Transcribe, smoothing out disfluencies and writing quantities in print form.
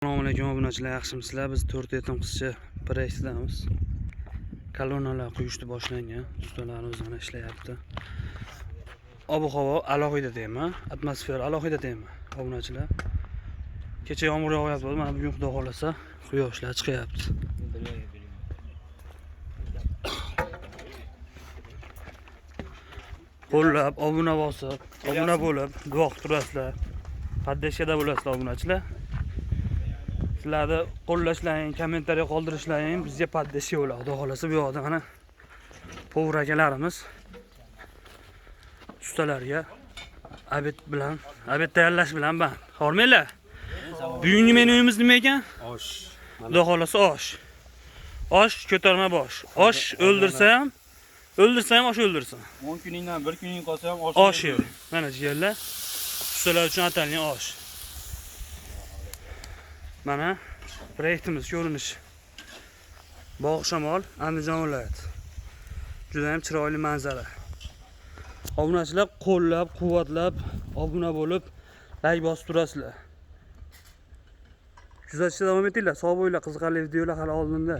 Assalomu alaykum obunachilar, yaxshimisizlar? Biz 4 yetim qizcha proyektidamiz. Kolonnalar quyishni boshlangan. Ustalarimiz mana ishlayapti. Ob-havo alohida deymi? Atmosfera alohida deymi? Obunachilar. Kecha yomg'ir yog'yapti, mana bugun xudo xolasa quyoshlar chiqyapti. Qo'llab, obuna bosib, obuna bo'lib, duo qilib turasizlar. Paddeshkada bo'lasizlar obunachilar. Sizlarni qo'llashlaring, kommentariy qoldirishlaring bizga paddeshka bo'ladi. Xudo xolasa bu yoqda mana povur akalarimiz ustalarga obed tayyorlash bilan band. Hormanglar. Bugungi menuyimiz nima ekan? Osh. Xudo xolasa osh. Osh ko'tarma bosh. Osh o'ldirsa ham osh o'ldirsin. 10 kuningdan 1 kuning qolsa ham Osh yer. Mana jigarlar. Ustalar uchun atalgan osh. Mana proyektimiz ko'rinishi. Bog' shamol, Andijon viloyati. Juda ham chiroyli manzara. Obunachilar qo'llab, quvvatlab, obuna bo'lib, like bosib turasizlar. Kuzatishda davom etinglar. Sog' bo'linglar, qiziqarli videolar hali oldinda.